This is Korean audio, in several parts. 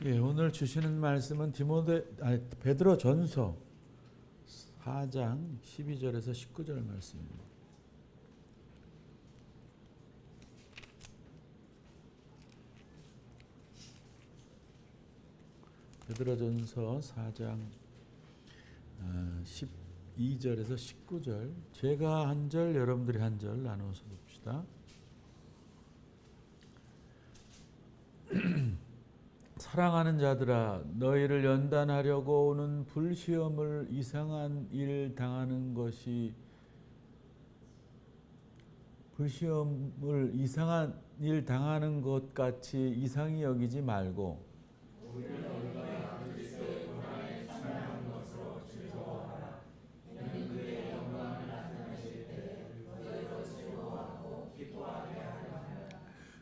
예, 오늘 주시는 말씀은 베드로전서 4장 12절에서 19절 말씀입니다. 베드로전서 4장 12절에서 19절, 제가 한 절, 여러분들이 한 절 나눠서 봅시다. 사랑하는 자들아, 너희를 연단하려고 오는 불시험을 이상한 일 당하는 것 같이 이상히 여기지 말고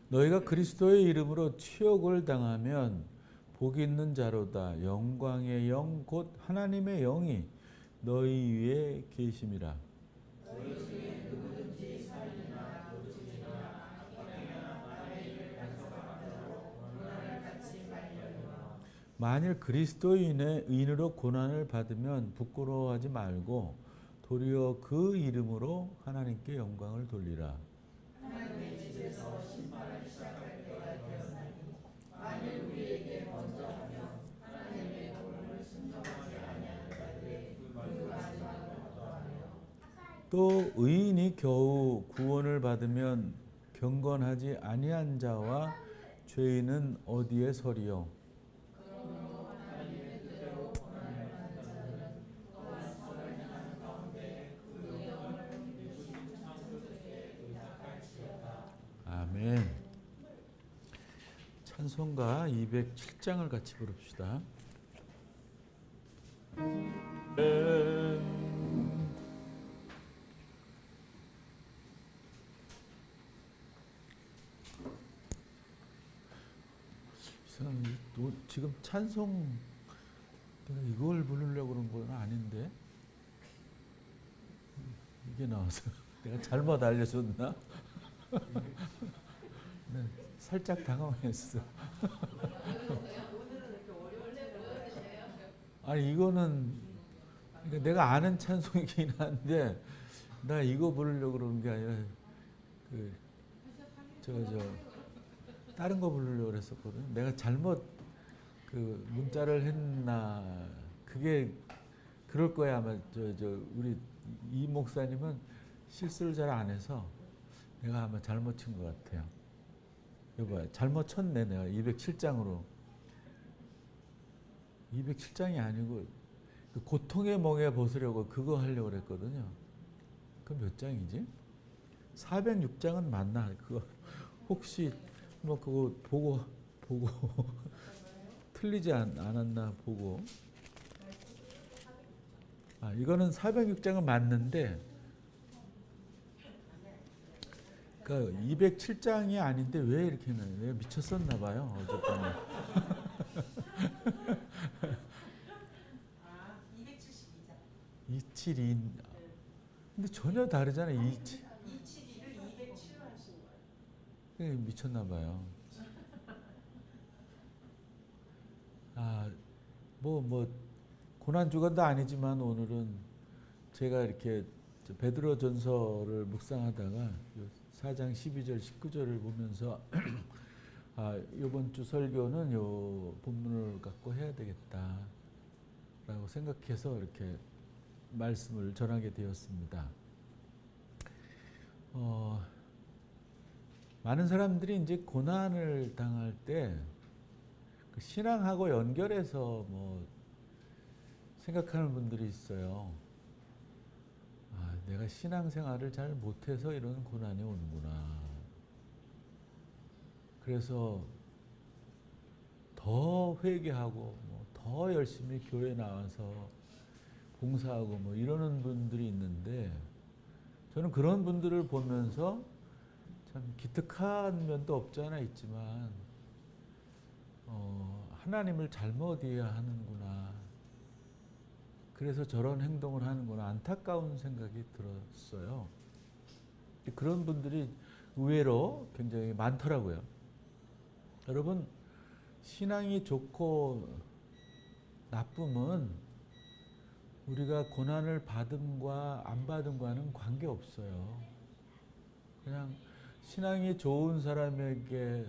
너희가 그리스도의 이름으로 치욕을 당하면 복 있는 자로다. 영광의 영 곧 하나님의 영이 너희 위에 계심이라. 만일 그리스도인의 의인으로 고난을 받으면 부끄러워하지 말고 도리어 그 이름으로 하나님께 영광을 돌리라. 또 의인이 겨우 구원을 받으면 경건하지 아니한 자와 죄인은 어디에 서리요? 아멘. 찬송가 207장을 같이 부릅시다. 지금 찬송 내가 이걸 부르려고 그런 건 아닌데 이게 나와서 내가 잘못 알려줬나? 네, 살짝 당황했어. 아니 이거는 내가 아는 찬송이긴 한데 나 이거 부르려고 그러는 게 아니라 다른 거 부르려고 그랬었거든. 내가 잘못 문자를 했나. 그게 그럴 거야 아마. 우리 이 목사님은 실수를 잘 안 해서 내가 아마 잘못 친 것 같아요. 여봐, 잘못 쳤네 내가. 207장으로 207장이 아니고 고통의 멍에 벗으려고 그거 하려고 그랬거든요. 그 몇 장이지? 406장은 맞나? 그거 혹시 뭐 그거 보고 틀리지 않았나 보고. 이거는 406장은 맞는데 그 207장이 아닌데 왜 이렇게 했나요? 내가 미쳤었나 봐요 어젯밤에. 272. 근데 전혀 다르잖아. 272를 207로 하신 거예요. 미쳤나 봐요. 고난주간도 아니지만 오늘은 제가 이렇게 베드로전서를 묵상하다가 4장 12절 19절을 보면서 이번 주 설교는 요 본문을 갖고 해야 되겠다라고 생각해서 이렇게 말씀을 전하게 되었습니다. 많은 사람들이 이제 고난을 당할 때 신앙하고 연결해서 생각하는 분들이 있어요. 내가 신앙생활을 잘 못해서 이런 고난이 오는구나. 그래서 더 회개하고 더 열심히 교회 나와서 봉사하고 이러는 분들이 있는데, 저는 그런 분들을 보면서 참 기특한 면도 없지 않아 있지만 하나님을 잘못 이해하는구나. 그래서 저런 행동을 하는구나. 안타까운 생각이 들었어요. 그런 분들이 의외로 굉장히 많더라고요. 여러분, 신앙이 좋고 나쁨은 우리가 고난을 받음과 안 받음과는 관계없어요. 그냥 신앙이 좋은 사람에게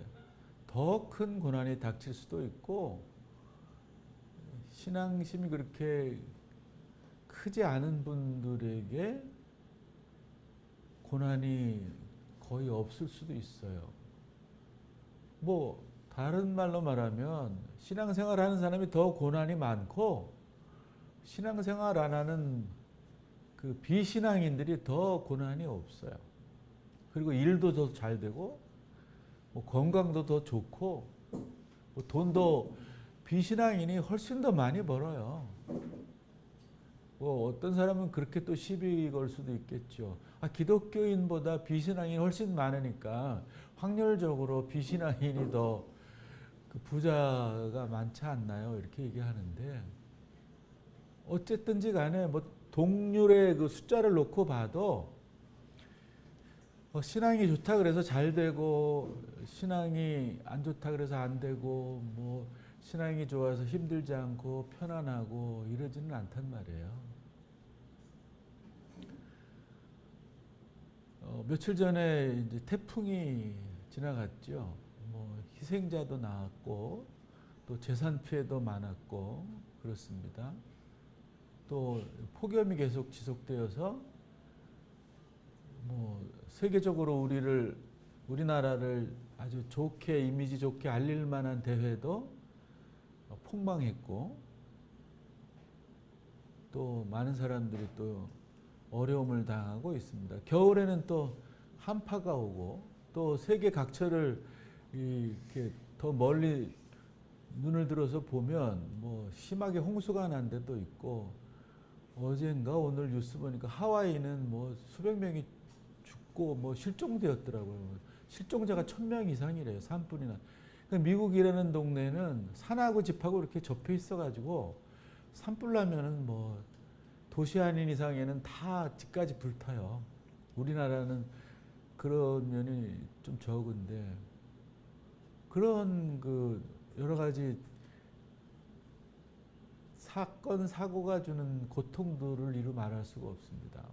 더 큰 고난이 닥칠 수도 있고, 신앙심이 그렇게 크지 않은 분들에게 고난이 거의 없을 수도 있어요. 뭐 다른 말로 말하면 신앙생활 하는 사람이 더 고난이 많고, 신앙생활 안 하는 그 비신앙인들이 더 고난이 없어요. 그리고 일도 더 잘 되고, 뭐 건강도 더 좋고, 뭐 돈도 비신앙인이 훨씬 더 많이 벌어요. 뭐 어떤 사람은 그렇게 또 시비 걸 수도 있겠죠. 기독교인보다 비신앙인이 훨씬 많으니까 확률적으로 비신앙인이 더 그 부자가 많지 않나요? 이렇게 얘기하는데, 어쨌든지 간에 뭐 동률의 그 숫자를 놓고 봐도 신앙이 좋다 그래서 잘 되고, 신앙이 안 좋다 그래서 안 되고, 뭐 신앙이 좋아서 힘들지 않고 편안하고 이러지는 않단 말이에요. 며칠 전에 이제 태풍이 지나갔죠. 뭐 희생자도 나왔고, 또 재산 피해도 많았고 그렇습니다. 또 폭염이 계속 지속되어서 뭐 세계적으로 우리나라를 아주 좋게, 이미지 좋게 알릴 만한 대회도 폭망했고, 또 많은 사람들이 또 어려움을 당하고 있습니다. 겨울에는 또 한파가 오고, 또 세계 각처를 이렇게 더 멀리 눈을 들어서 보면 뭐 심하게 홍수가 난 데도 있고, 어젠가 오늘 뉴스 보니까 하와이는 뭐 수백 명이 죽고 뭐 실종되었더라고요. 실종자가 1000명 이상이래요. 산불이나. 그러니까 미국이라는 동네는 산하고 집하고 이렇게 접해 있어가지고 산불 나면은 뭐 도시 아닌 이상에는 다 집까지 불타요. 우리나라는 그런 면이 좀 적은데, 그런 그 여러 가지 사건, 사고가 주는 고통들을 이루 말할 수가 없습니다.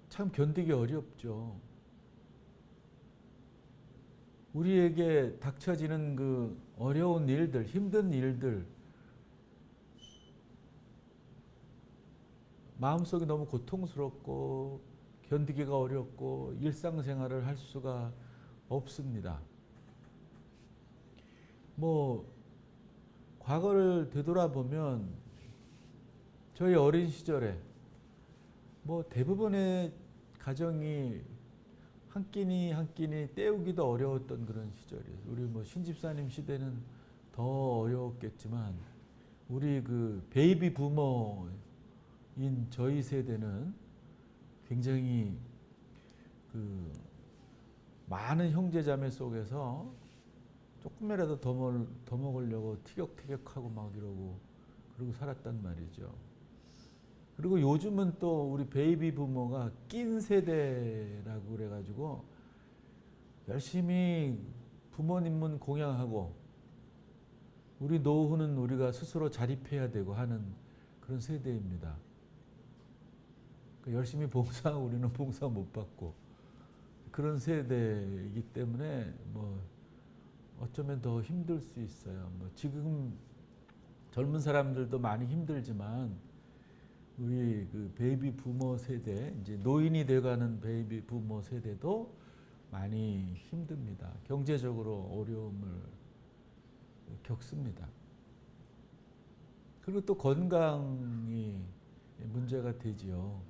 참 견디기 어렵죠. 우리에게 닥쳐지는 그 어려운 일들, 힘든 일들, 마음속이 너무 고통스럽고 견디기가 어렵고 일상생활을 할 수가 없습니다. 뭐 과거를 되돌아보면 저희 어린 시절에 뭐 대부분의 가정이 한 끼니 한 끼니 때우기도 어려웠던 그런 시절이에요. 우리 뭐 신집사님 시대는 더 어려웠겠지만, 우리 그 베이비 부모인 저희 세대는 굉장히 그 많은 형제자매 속에서 조금이라도 더 먹으려고 티격태격하고 막 그러고 살았단 말이죠. 그리고 요즘은 또 우리 베이비 부모가 낀 세대라고 그래가지고 열심히 부모님은 공양하고 우리 노후는 우리가 스스로 자립해야 되고 하는 그런 세대입니다. 열심히 봉사하고 우리는 봉사 못 받고 그런 세대이기 때문에 뭐 어쩌면 더 힘들 수 있어요. 뭐 지금 젊은 사람들도 많이 힘들지만 우리 그 베이비 부모 세대, 이제 노인이 돼가는 베이비 부모 세대도 많이 힘듭니다. 경제적으로 어려움을 겪습니다. 그리고 또 건강이 문제가 되지요.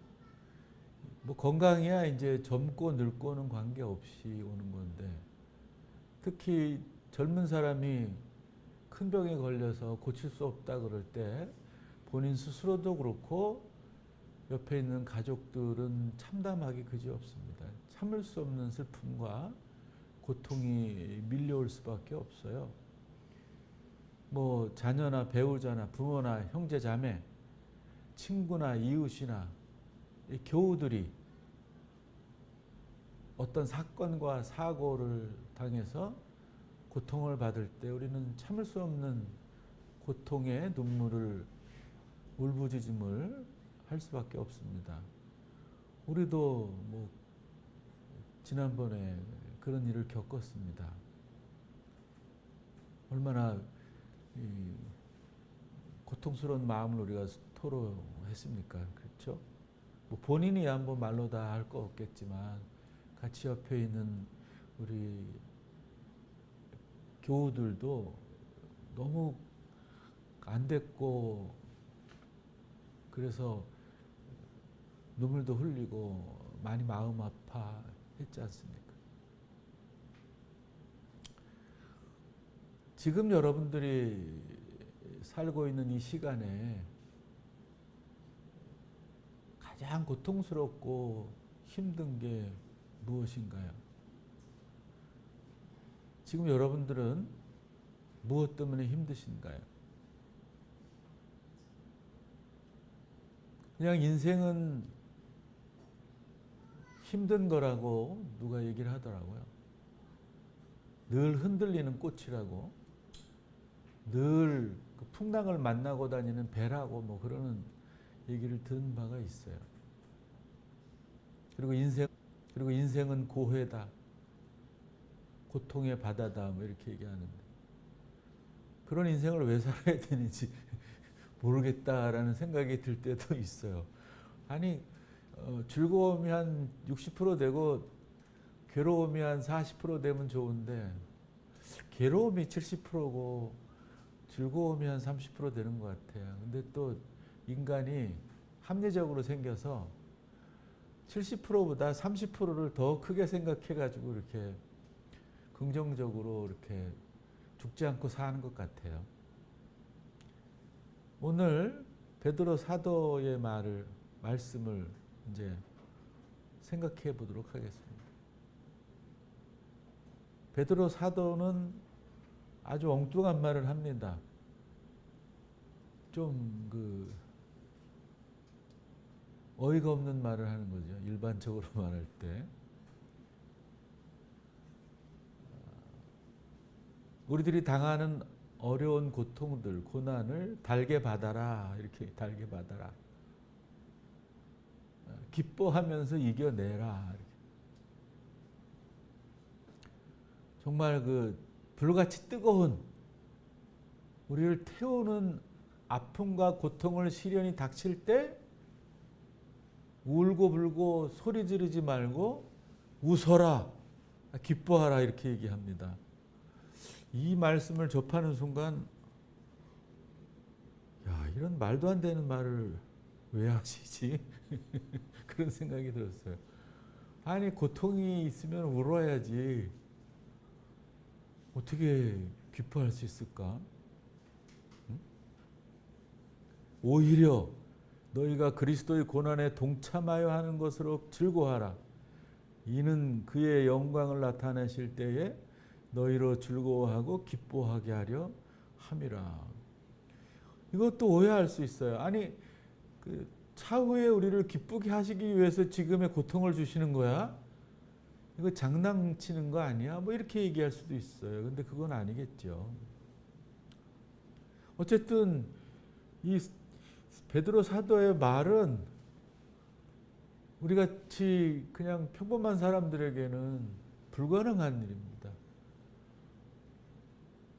뭐 건강이야 이제 젊고 늙고는 관계없이 오는 건데, 특히 젊은 사람이 큰 병에 걸려서 고칠 수 없다 그럴 때 본인 스스로도 그렇고 옆에 있는 가족들은 참담하기 그지없습니다. 참을 수 없는 슬픔과 고통이 밀려올 수밖에 없어요. 뭐 자녀나 배우자나 부모나 형제 자매, 친구나 이웃이나 이 교우들이 어떤 사건과 사고를 당해서 고통을 받을 때 우리는 참을 수 없는 고통의 눈물을 울부짖음을 할 수밖에 없습니다. 우리도 뭐 지난번에 그런 일을 겪었습니다. 얼마나 고통스러운 마음을 우리가 토로했습니까? 그렇죠? 뭐 본인이 한번 말로 다 할 거 없겠지만 같이 옆에 있는 우리 교우들도 너무 안 됐고 그래서 눈물도 흘리고 많이 마음 아파했지 않습니까? 지금 여러분들이 살고 있는 이 시간에 가장 고통스럽고 힘든 게 무엇인가요? 지금 여러분들은 무엇 때문에 힘드신가요? 그냥 인생은 힘든 거라고 누가 얘기를 하더라고요. 늘 흔들리는 꽃이라고, 늘 그 풍랑을 만나고 다니는 배라고 뭐 그러는 얘기를 들은 바가 있어요. 그리고 인생은 고해다, 고통의 바다다 뭐 이렇게 얘기하는데 그런 인생을 왜 살아야 되는지 모르겠다라는 생각이 들 때도 있어요. 아니 즐거움이 한 60% 되고 괴로움이 한 40% 되면 좋은데 괴로움이 70%고 즐거움이 한 30% 되는 것 같아요. 근데 또 인간이 합리적으로 생겨서 70%보다 30%를 더 크게 생각해가지고 이렇게 긍정적으로 이렇게 죽지 않고 사는 것 같아요. 오늘 베드로 사도의 말씀을 이제 생각해 보도록 하겠습니다. 베드로 사도는 아주 엉뚱한 말을 합니다. 좀 어이가 없는 말을 하는 거죠. 일반적으로 말할 때. 우리들이 당하는 어려운 고통들, 고난을 달게 받아라. 이렇게 달게 받아라. 기뻐하면서 이겨내라. 이렇게. 정말 불같이 뜨거운 우리를 태우는 아픔과 고통을 시련이 닥칠 때 울고 불고 소리 지르지 말고 웃어라, 기뻐하라 이렇게 얘기합니다. 이 말씀을 접하는 순간 야, 이런 말도 안 되는 말을 왜 하시지? 그런 생각이 들었어요. 아니 고통이 있으면 울어야지 어떻게 기뻐할 수 있을까? 응? 오히려 너희가 그리스도의 고난에 동참하여 하는 것으로 즐거워하라. 이는 그의 영광을 나타내실 때에 너희로 즐거워하고 기뻐하게 하려 함이라. 이것도 오해할 수 있어요. 아니 차후에 우리를 기쁘게 하시기 위해서 지금의 고통을 주시는 거야? 이거 장난치는 거 아니야? 뭐 이렇게 얘기할 수도 있어요. 근데 그건 아니겠죠. 어쨌든 이 베드로 사도의 말은 우리 같이 그냥 평범한 사람들에게는 불가능한 일입니다.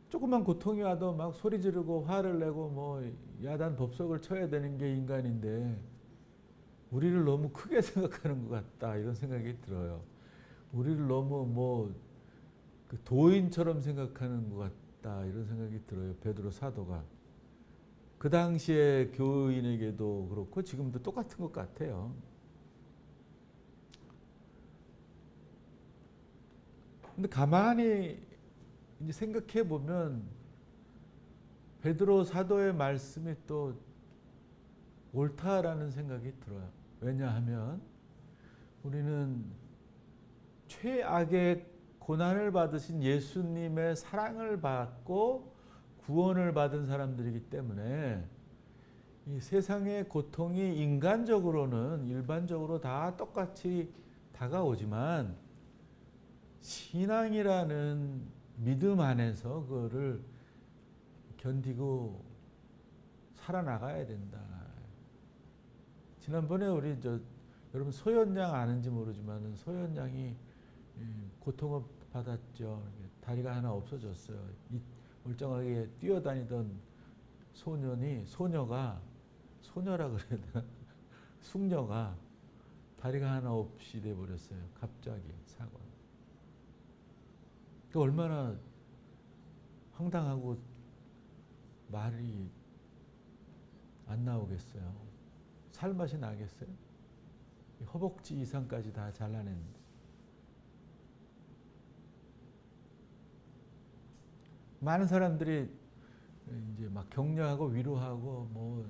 조그만 고통이 와도 막 소리 지르고 화를 내고 뭐 야단 법석을 쳐야 되는 게 인간인데 우리를 너무 크게 생각하는 것 같다 이런 생각이 들어요. 우리를 너무 도인처럼 생각하는 것 같다 이런 생각이 들어요. 베드로 사도가. 그 당시에 교인에게도 그렇고 지금도 똑같은 것 같아요. 근데 가만히 이제 생각해 보면 베드로 사도의 말씀이 또 옳다라는 생각이 들어요. 왜냐하면 우리는 최악의 고난을 받으신 예수님의 사랑을 받고 구원을 받은 사람들이기 때문에 이 세상의 고통이 인간적으로는 일반적으로 다 똑같이 다가오지만 신앙이라는 믿음 안에서 그거를 견디고 살아나가야 된다. 지난번에 우리 여러분 소연양 아는지 모르지만 소연양이 고통을 받았죠. 다리가 하나 없어졌어요. 멀쩡하게 뛰어다니던 소녀가 그래야 되나? 숙녀가 다리가 하나 없이 돼 버렸어요. 갑자기 사고. 그 얼마나 황당하고 말이 안 나오겠어요. 살맛이 나겠어요? 허벅지 이상까지 다 잘라냈는데. 많은 사람들이 이제 막 격려하고 위로하고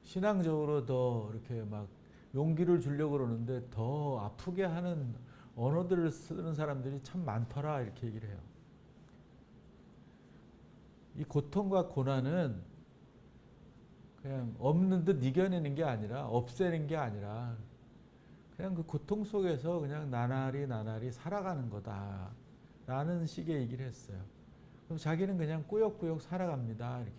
신앙적으로 더 이렇게 막 용기를 주려고 그러는데 더 아프게 하는 언어들을 쓰는 사람들이 참 많더라 이렇게 얘기를 해요. 이 고통과 고난은 그냥 없는 듯 이겨내는 게 아니라 없애는 게 아니라 그냥 그 고통 속에서 그냥 나날이 살아가는 거다라는 식의 얘기를 했어요. 그럼 자기는 그냥 꾸역꾸역 살아갑니다. 이렇게.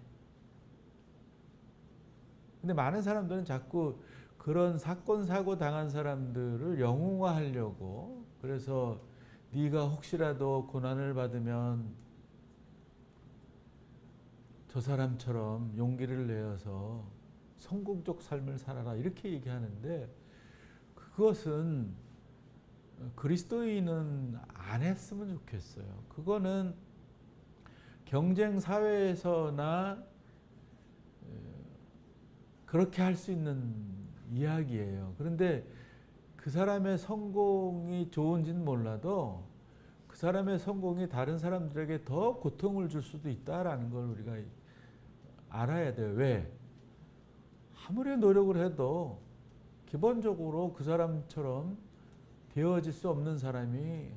근데 많은 사람들은 자꾸 그런 사건 사고 당한 사람들을 영웅화하려고 그래서 네가 혹시라도 고난을 받으면 저 사람처럼 용기를 내어서 성공적 삶을 살아라 이렇게 얘기하는데 그것은 그리스도인은 안 했으면 좋겠어요. 그거는 경쟁 사회에서나 그렇게 할 수 있는 이야기예요. 그런데 그 사람의 성공이 좋은지는 몰라도 그 사람의 성공이 다른 사람들에게 더 고통을 줄 수도 있다라는 걸 우리가 알아야 돼요. 왜? 아무리 노력을 해도 기본적으로 그 사람처럼 되어질 수 없는 사람이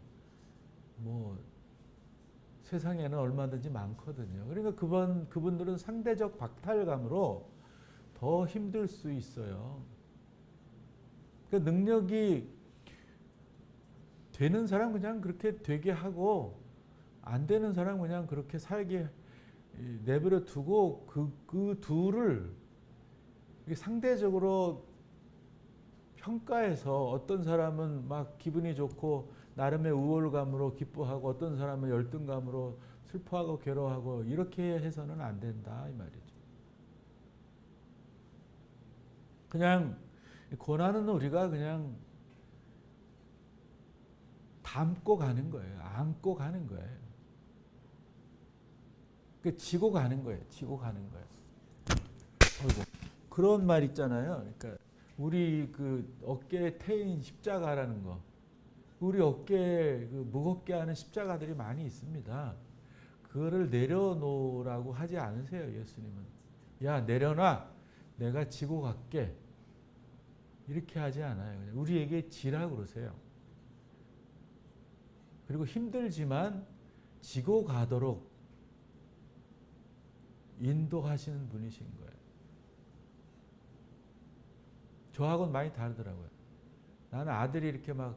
세상에는 얼마든지 많거든요. 그러니까 그분들은 상대적 박탈감으로 더 힘들 수 있어요. 그러니까 능력이 되는 사람 그냥 그렇게 되게 하고 안 되는 사람 그냥 그렇게 살게 내버려 두고 그 둘을 상대적으로 평가해서 어떤 사람은 막 기분이 좋고 나름의 우월감으로 기뻐하고 어떤 사람은 열등감으로 슬퍼하고 괴로워하고 이렇게 해서는 안 된다 이 말이죠. 그냥 고난은 우리가 그냥 담고 가는 거예요. 안고 가는 거예요. 지고 가는 거예요. 지고 가는 거예요. 그런 말 있잖아요. 그러니까 우리 그 어깨에 태인 십자가라는 거. 우리 어깨에 무겁게 하는 십자가들이 많이 있습니다. 그거를 내려놓으라고 하지 않으세요. 예수님은. 야 내려놔. 내가 지고 갈게. 이렇게 하지 않아요. 우리에게 지라 그러세요. 그리고 힘들지만 지고 가도록 인도하시는 분이신 거예요. 저하고는 많이 다르더라고요. 나는 아들이 이렇게 막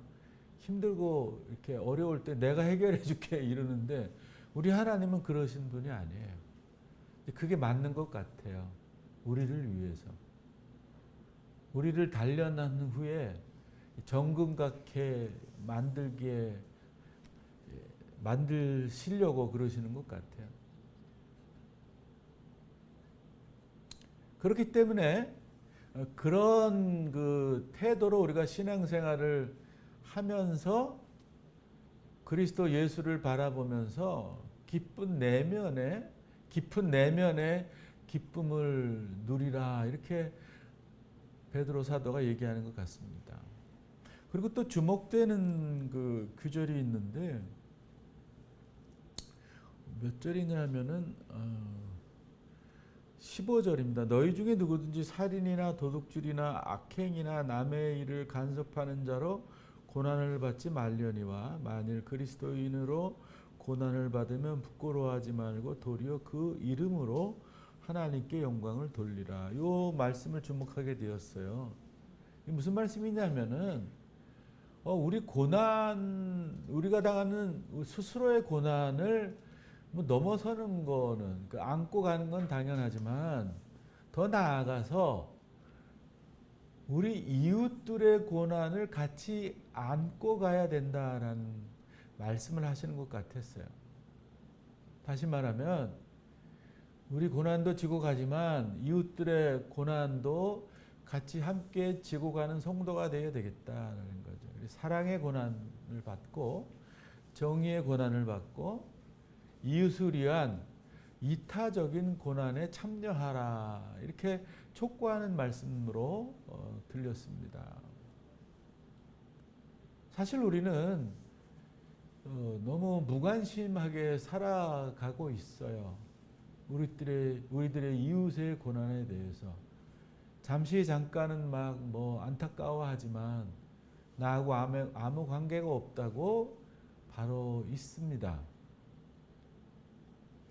힘들고 이렇게 어려울 때 내가 해결해 줄게 이러는데 우리 하나님은 그러신 분이 아니에요. 그게 맞는 것 같아요. 우리를 위해서. 우리를 단련한 후에 정금같게 만드시려고 그러시는 것 같아요. 그렇기 때문에 그런 그 태도로 우리가 신앙생활을 하면서 그리스도 예수를 바라보면서 깊은 내면의 기쁨을 누리라 이렇게 베드로 사도가 얘기하는 것 같습니다. 그리고 또 주목되는 그 구절이 있는데 몇 절이냐면은 15절입니다. 너희 중에 누구든지 살인이나 도둑질이나 악행이나 남의 일을 간섭하는 자로 고난을 받지 말려니와 만일 그리스도인으로 고난을 받으면 부끄러워하지 말고 도리어 그 이름으로 하나님께 영광을 돌리라. 이 말씀을 주목하게 되었어요. 이게 무슨 말씀이냐면은 우리 고난, 우리가 당하는 스스로의 고난을 뭐 넘어서는 거는 안고 가는 건 당연하지만 더 나아가서 우리 이웃들의 고난을 같이 안고 가야 된다라는 말씀을 하시는 것 같았어요. 다시 말하면 우리 고난도 지고 가지만 이웃들의 고난도 같이 함께 지고 가는 성도가 되어야 되겠다는 거죠. 사랑의 고난을 받고 정의의 고난을 받고 이웃을 위한 이타적인 고난에 참여하라, 이렇게 촉구하는 말씀으로 들렸습니다. 사실 우리는 너무 무관심하게 살아가고 있어요. 우리들의 이웃의 고난에 대해서 잠시 잠깐은 막 뭐 안타까워하지만 나하고 아무 관계가 없다고 바로 있습니다.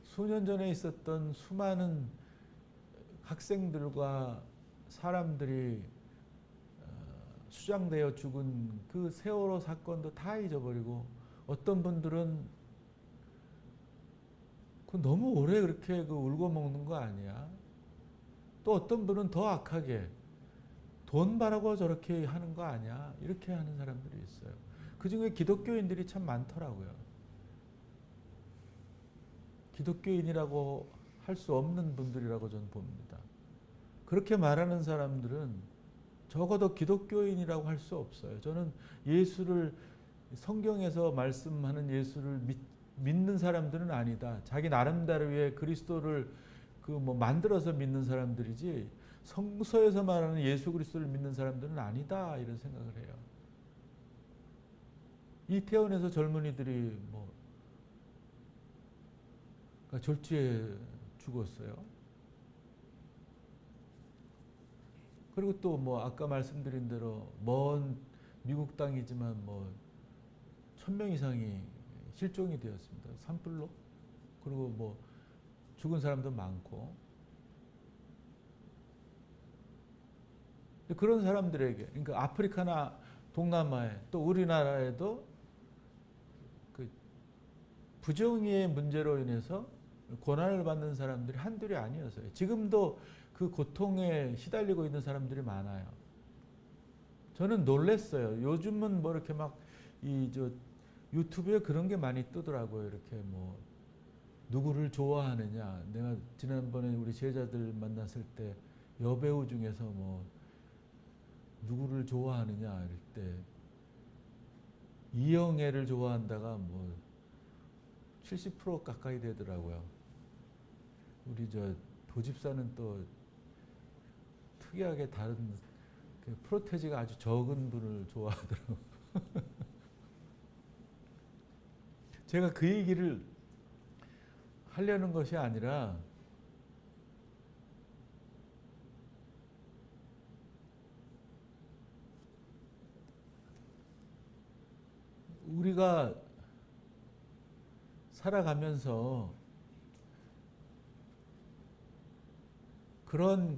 수년 전에 있었던 수많은 학생들과 사람들이 수장되어 죽은 그 세월호 사건도 다 잊어버리고, 어떤 분들은 너무 오래 그렇게 울고 먹는 거 아니야? 또 어떤 분은 더 악하게 돈 벌라고 저렇게 하는 거 아니야? 이렇게 하는 사람들이 있어요. 그 중에 기독교인들이 참 많더라고요. 기독교인이라고 할 수 없는 분들이라고 저는 봅니다. 그렇게 말하는 사람들은 적어도 기독교인이라고 할 수 없어요. 저는 예수를, 성경에서 말씀하는 예수를 믿는 사람들은 아니다. 자기 나름대로의 그리스도를 만들어서 믿는 사람들이지 성서에서 말하는 예수 그리스도를 믿는 사람들은 아니다, 이런 생각을 해요. 이태원에서 젊은이들이 졸지에 죽었어요. 그리고 또 아까 말씀드린 대로 먼 미국 땅이지만 1000명 이상이 실종이 되었습니다. 산불로. 그리고 죽은 사람도 많고. 그런 사람들에게, 그러니까 아프리카나 동남아에 또 우리나라에도 그 부정의의 문제로 인해서 고난을 받는 사람들이 한둘이 아니었어요. 지금도 그 고통에 시달리고 있는 사람들이 많아요. 저는 놀랐어요. 요즘은 이렇게 유튜브에 그런 게 많이 뜨더라고요. 이렇게 누구를 좋아하느냐. 내가 지난번에 우리 제자들 만났을 때 여배우 중에서 누구를 좋아하느냐 이럴 때 이영애를 좋아한다가 70% 가까이 되더라고요. 우리 도집사는 또 특이하게 다른 프로테지가 아주 적은 분을 좋아하더라고요. 제가 그 얘기를 하려는 것이 아니라 우리가 살아가면서 그런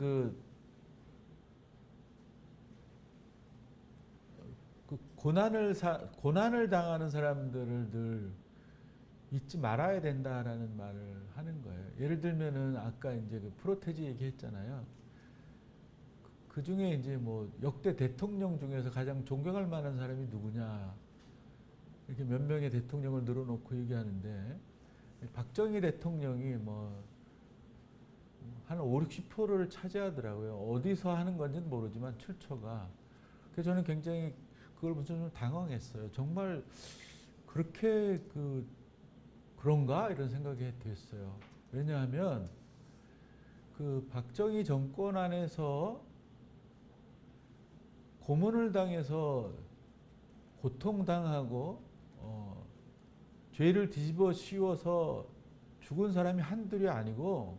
고난을 당하는 사람들을 늘 잊지 말아야 된다라는 말을 하는 거예요. 예를 들면은 아까 이제 프로테지 얘기했잖아요. 그 중에 이제 역대 대통령 중에서 가장 존경할 만한 사람이 누구냐, 이렇게 몇 명의 대통령을 늘어놓고 얘기하는데 박정희 대통령이 한 50~60%를 차지하더라고요. 어디서 하는 건지는 모르지만 출처가. 그래서 저는 굉장히 그걸 보면서 좀 당황했어요. 정말 그렇게 그런가? 이런 생각이 됐어요. 왜냐하면 그 박정희 정권 안에서 고문을 당해서 고통당하고 죄를 뒤집어 씌워서 죽은 사람이 한둘이 아니고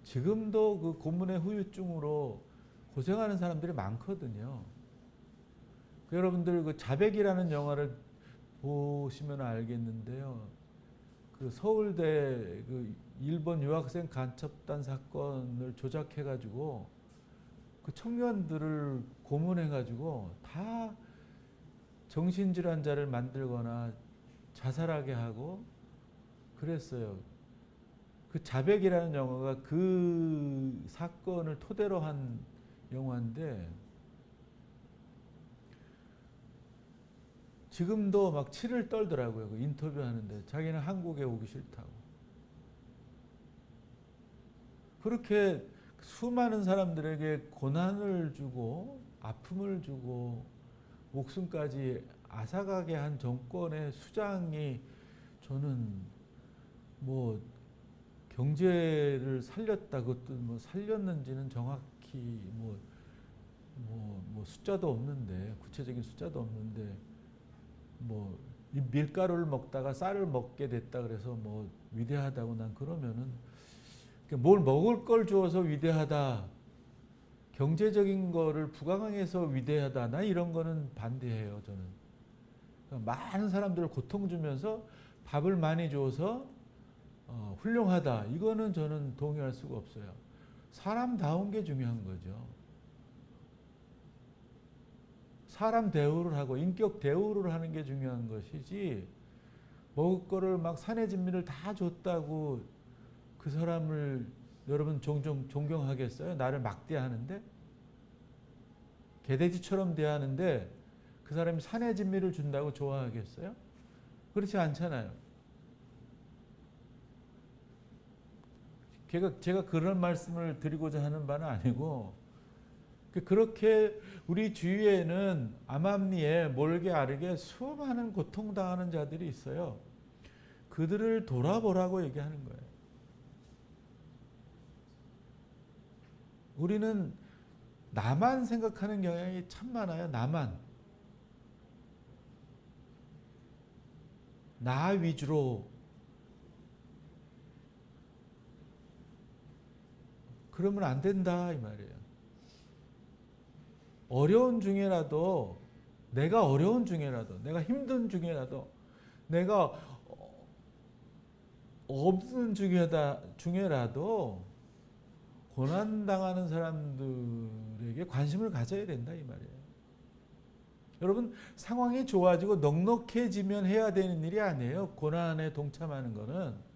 지금도 그 고문의 후유증으로 고생하는 사람들이 많거든요. 여러분들 자백이라는 영화를 보시면 알겠는데요. 그 서울대 일본 유학생 간첩단 사건을 조작해가지고 그 청년들을 고문해가지고 다 정신질환자를 만들거나 자살하게 하고 그랬어요. 그 자백이라는 영화가 그 사건을 토대로 한 영화인데 지금도 막 치를 떨더라고요. 그 인터뷰하는데 자기는 한국에 오기 싫다고. 그렇게 수많은 사람들에게 고난을 주고 아픔을 주고 목숨까지 앗아가게 한 정권의 수장이 저는 뭐 경제를 살렸다 그것도 뭐 살렸는지는 정확히 뭐 숫자도 없는데 구체적인 숫자도 없는데 뭐 밀가루를 먹다가 쌀을 먹게 됐다 그래서 뭐 위대하다고 난 그러면은 뭘 먹을 걸 주어서 위대하다 경제적인 거를 부강해서 위대하다 나 이런 거는 반대해요 저는. 그러니까 많은 사람들을 고통 주면서 밥을 많이 줘서 훌륭하다 이거는 저는 동의할 수가 없어요. 사람다운 게 중요한 거죠. 사람 대우를 하고 인격 대우를 하는 게 중요한 것이지 먹을 거를 막 산의 진미를 다 줬다고 그 사람을 여러분 종종 존경하겠어요? 나를 막대하는데 개돼지처럼 대하는데 그 사람이 산의 진미를 준다고 좋아하겠어요? 그렇지 않잖아요. 제가 그런 말씀을 드리고자 하는 바는 아니고 그렇게 우리 주위에는 암암리에 몰게 아르게 수많은 고통당하는 자들이 있어요. 그들을 돌아보라고 얘기하는 거예요. 우리는 나만 생각하는 경향이 참 많아요. 나 위주로 그러면 안 된다 이 말이에요. 어려운 중에라도 내가 어려운 중에라도 내가 힘든 중에라도 내가 없는 중에라도 고난당하는 사람들에게 관심을 가져야 된다 이 말이에요. 여러분 상황이 좋아지고 넉넉해지면 해야 되는 일이 아니에요. 고난에 동참하는 거는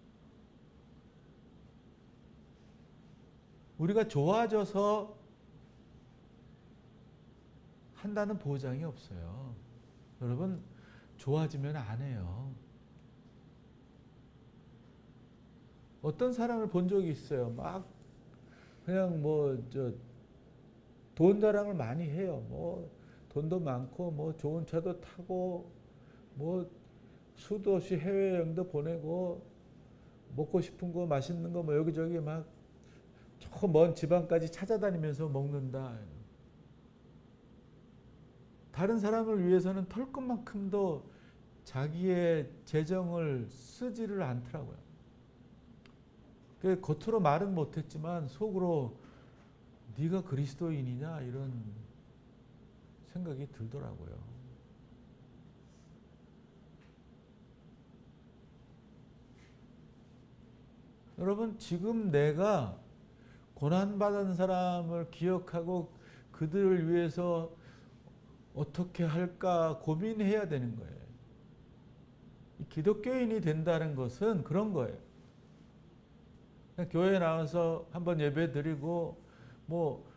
우리가 좋아져서 한다는 보장이 없어요. 여러분 좋아지면 안 해요. 어떤 사람을 본 적이 있어요. 막 그냥 돈 자랑을 많이 해요. 뭐 돈도 많고 뭐 좋은 차도 타고 뭐 수도 없이 해외여행도 보내고 먹고 싶은 거 맛있는 거 뭐 여기저기 막 저 먼 지방까지 찾아다니면서 먹는다. 다른 사람을 위해서는 털끝만큼도 자기의 재정을 쓰지를 않더라고요. 겉으로 말은 못했지만 속으로 네가 그리스도인이냐 이런 생각이 들더라고요. 여러분 지금 내가 고난받은 사람을 기억하고 그들을 위해서 어떻게 할까 고민해야 되는 거예요. 기독교인이 된다는 것은 그런 거예요. 교회에 나와서 한번 예배 드리고 뭐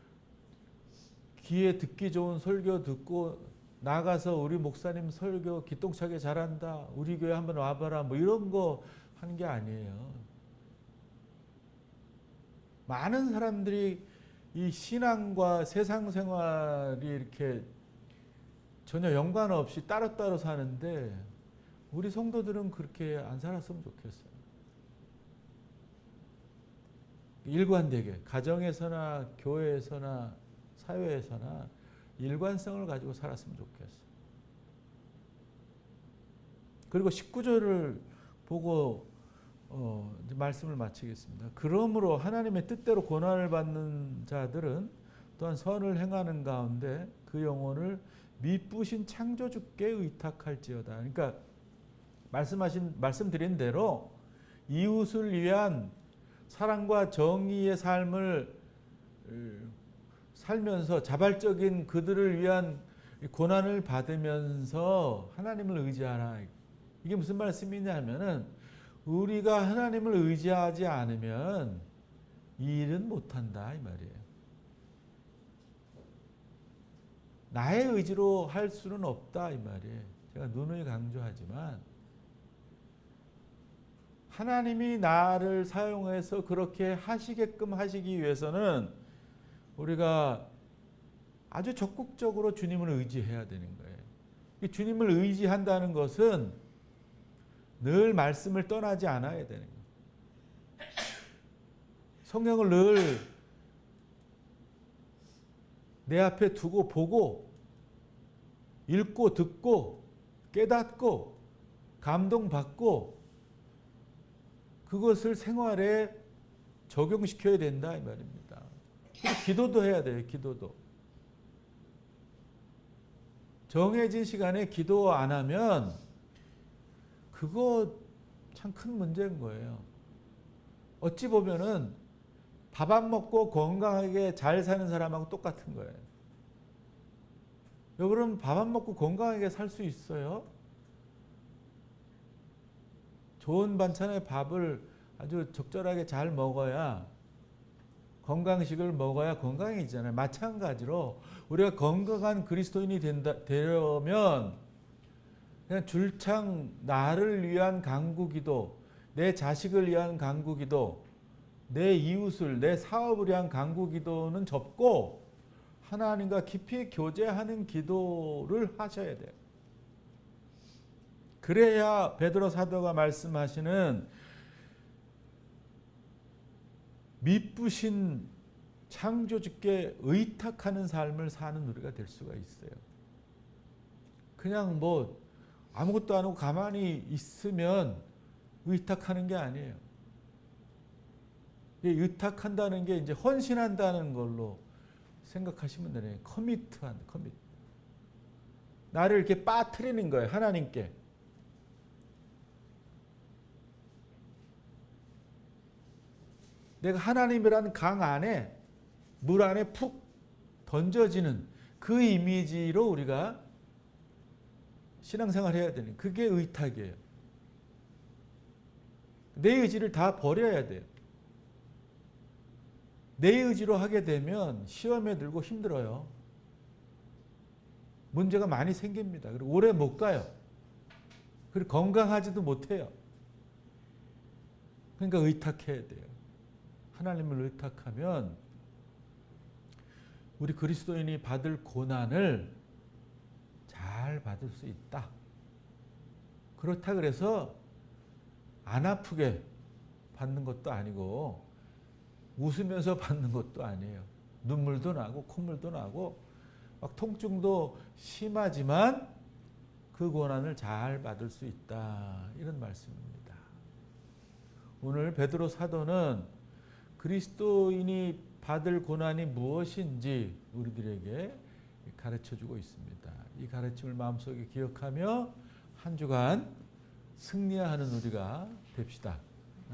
귀에 듣기 좋은 설교 듣고 나가서 우리 목사님 설교 기똥차게 잘한다. 우리 교회 한번 와봐라. 뭐 이런 거 하는 게 아니에요. 많은 사람들이 이 신앙과 세상 생활이 이렇게 전혀 연관 없이 따로따로 사는데 우리 성도들은 그렇게 안 살았으면 좋겠어요. 일관되게 가정에서나 교회에서나 사회에서나 일관성을 가지고 살았으면 좋겠어요. 그리고 19절을 보고 이제 말씀을 마치겠습니다. 그러므로 하나님의 뜻대로 고난을 받는 자들은 또한 선을 행하는 가운데 그 영혼을 미쁘신 창조주께 의탁할지어다. 그러니까 말씀드린 대로 이웃을 위한 사랑과 정의의 삶을 살면서 자발적인 그들을 위한 이 고난을 받으면서 하나님을 의지하라. 이게 무슨 말씀이냐면은 우리가 하나님을 의지하지 않으면 이 일은 못한다 이 말이에요. 나의 의지로 할 수는 없다 이 말이에요. 제가 누누이 강조하지만 하나님이 나를 사용해서 그렇게 하시게끔 하시기 위해서는 우리가 아주 적극적으로 주님을 의지해야 되는 거예요. 이 주님을 의지한다는 것은 늘 말씀을 떠나지 않아야 되는 거예요. 성경을 늘 내 앞에 두고 보고 읽고 듣고 깨닫고 감동받고 그것을 생활에 적용시켜야 된다 이 말입니다. 기도도 해야 돼요. 기도도. 정해진 시간에 기도 안 하면 그거 참 큰 문제인 거예요. 어찌 보면은 밥 안 먹고 건강하게 잘 사는 사람하고 똑같은 거예요. 여러분 밥 안 먹고 건강하게 살 수 있어요? 좋은 반찬에 밥을 아주 적절하게 잘 먹어야 건강식을 먹어야 건강해지잖아요. 마찬가지로 우리가 건강한 그리스도인이 되려면 그냥 줄창 나를 위한 간구기도, 내 자식을 위한 간구기도, 내 이웃을, 내 사업을 위한 간구기도는 접고 하나님과 깊이 교제하는 기도를 하셔야 돼요. 그래야 베드로 사도가 말씀하시는 미쁘신 창조주께 의탁하는 삶을 사는 우리가 될 수가 있어요. 그냥 뭐 아무것도 안 하고 가만히 있으면 의탁하는 게 아니에요. 의탁한다는 게 이제 헌신한다는 걸로 생각하시면 되네요. 커미트한 커밋. 나를 이렇게 빠뜨리는 거예요. 하나님께. 내가 하나님이라는 강 안에 물 안에 푹 던져지는 그 이미지로 우리가 신앙생활 해야 되는 그게 의탁이에요. 내 의지를 다 버려야 돼요. 내 의지로 하게 되면 시험에 들고 힘들어요. 문제가 많이 생깁니다. 그리고 오래 못 가요. 그리고 건강하지도 못해요. 그러니까 의탁해야 돼요. 하나님을 의탁하면 우리 그리스도인이 받을 고난을 잘 받을 수 있다. 그렇다 그래서 안 아프게 받는 것도 아니고 웃으면서 받는 것도 아니에요. 눈물도 나고 콧물도 나고 막 통증도 심하지만 그 고난을 잘 받을 수 있다. 이런 말씀입니다. 오늘 베드로 사도는 그리스도인이 받을 고난이 무엇인지 우리들에게 가르쳐주고 있습니다. 이 가르침을 마음속에 기억하며 한 주간 승리하는 우리가 됩시다.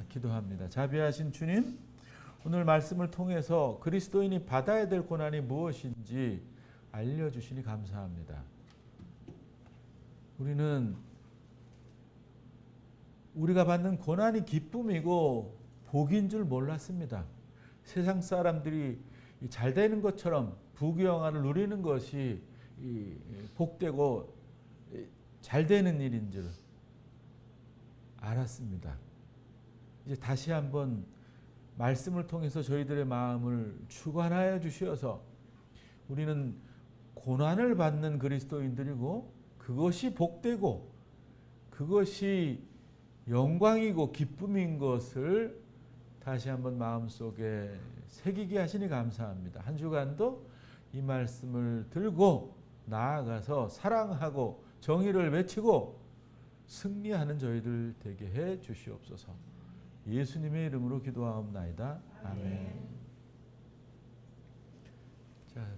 기도합니다. 자비하신 주님, 오늘 말씀을 통해서 그리스도인이 받아야 될 고난이 무엇인지 알려주시니 감사합니다. 우리는 우리가 받는 고난이 기쁨이고 복인 줄 몰랐습니다. 세상 사람들이 잘 되는 것처럼 부귀영화를 누리는 것이 복되고 잘 되는 일인 줄 알았습니다. 이제 다시 한번 말씀을 통해서 저희들의 마음을 주관하여 주시어서 우리는 고난을 받는 그리스도인들이고 그것이 복되고 그것이 영광이고 기쁨인 것을 다시 한번 마음속에 새기게 하시니 감사합니다. 한 주간도 이 말씀을 들고 나아가서 사랑하고 정의를 외치고 승리하는 저희들 되게 해 주시옵소서. 예수님의 이름으로 기도하옵나이다. 아멘. 자.